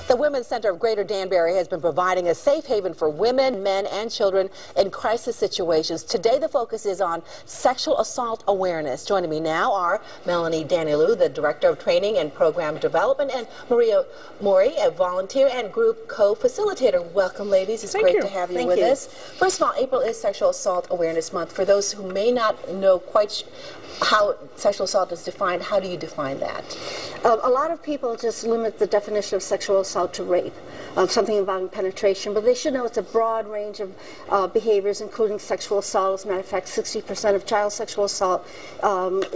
The Women's Center of Greater Danbury has been providing a safe haven for women, men, and children in crisis situations. Today, the focus is on sexual assault awareness. Joining me now are Melanie Danilou, the Director of Training and Program Development, and Maria Mori, a volunteer and group co-facilitator. Welcome, ladies. It's great to have you with us. First of all, April is Sexual Assault Awareness Month. For those who may not know quite how sexual assault is defined, how do you define that? A lot of people just limit the definition of sexual assault to rape, something involving penetration, but they should know it's a broad range of behaviors, including sexual assault. As a matter of fact, 60% of child sexual assault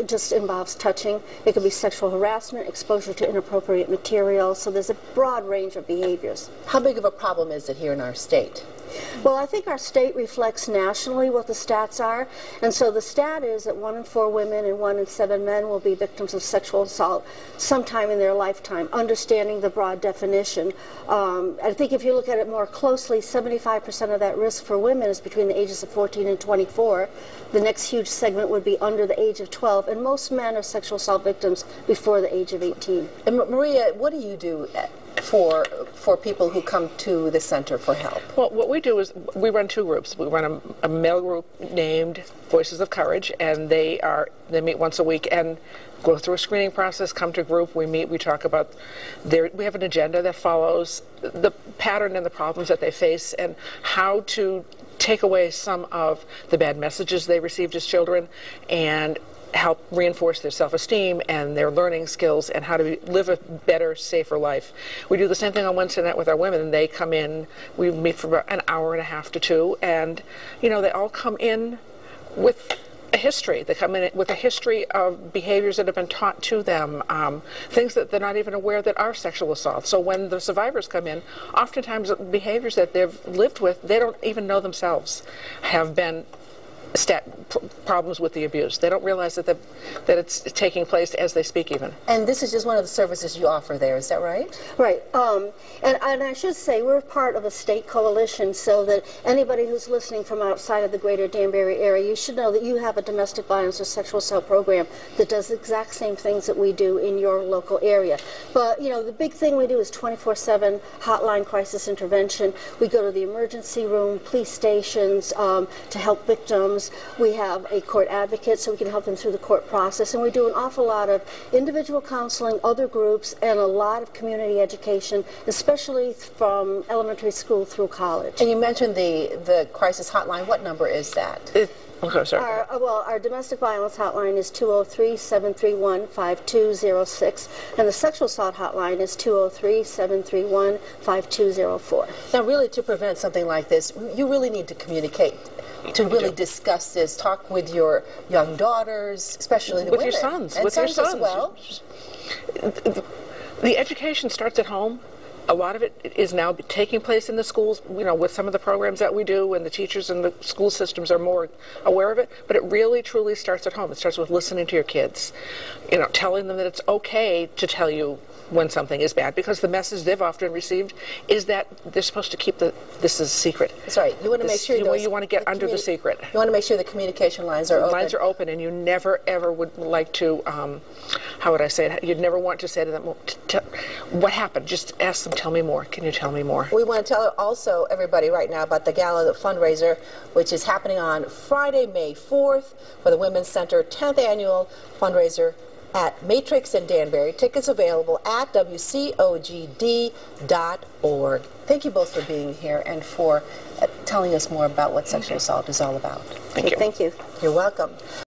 just involves touching. It could be sexual harassment, exposure to inappropriate material, so there's a broad range of behaviors. How big of a problem is it here in our state? Well, I think our state reflects nationally what the stats are, and so the stat is that 1 in 4 women and 1 in 7 men will be victims of sexual assault sometime in their lifetime, understanding the broad definition. I think if you look at it more closely, 75% of that risk for women is between the ages of 14 and 24. The next huge segment would be under the age of 12, and most men are sexual assault victims before the age of 18. And Maria, what do you do for people who come to the center for help? Well, what we do is we run 2 groups. We run a male group named Voices of Courage, and they meet once a week and go through a screening process, come to a group, we meet, we talk about we have an agenda that follows the pattern and the problems that they face and how to take away some of the bad messages they received as children and help reinforce their self-esteem and their learning skills and how to live a better, safer life. We do the same thing on Wednesday night with our women. They come in, we meet for about an hour and a half to 2, and they all come in with a history. They come in with a history of behaviors that have been taught to them, things that they're not even aware that are sexual assault. So when the survivors come in, oftentimes behaviors that they've lived with, they don't even know themselves have been problems with the abuse. They don't realize that it's taking place as they speak even. And this is just one of the services you offer there, is that right? Right. And I should say we're part of a state coalition, so that anybody who's listening from outside of the Greater Danbury area, you should know that you have a domestic violence or sexual assault program that does the exact same things that we do in your local area. But, the big thing we do is 24/7 hotline crisis intervention. We go to the emergency room, police stations to help victims. We have a court advocate so we can help them through the court process, and we do an awful lot of individual counseling, other groups, and a lot of community education, especially from elementary school through college. And you mentioned the crisis hotline. What number is that? Okay, sorry. Our domestic violence hotline is 203-731-5206, and the sexual assault hotline is 203-731-5204. Now, really, to prevent something like this, you really need to communicate, to really discuss this, talk with your young daughters, especially the women. With your sons. And with sons your sons. as well. The education starts at home. A lot of it is now taking place in the schools, with some of the programs that we do, and the teachers and the school systems are more aware of it, but it really, truly starts at home. It starts with listening to your kids, telling them that it's okay to tell you when something is bad, because the message they've often received is that they're supposed to keep this as a secret. That's right. You want to make sure you want to get under the secret. You want to make sure the communication lines are open. Lines are open, and you never ever would like to. How would I say it? You'd never want to say to them, "What happened?" Just ask them, "Tell me more. Can you tell me more?" We want to tell also everybody right now about the gala, the fundraiser, which is happening on Friday, May 4th, for the Women's Center 10th annual fundraiser at Matrix in Danbury. Tickets available at wcogd.org. Thank you both for being here and for telling us more about what sexual assault is all about. Thank you. Thank you. You're welcome.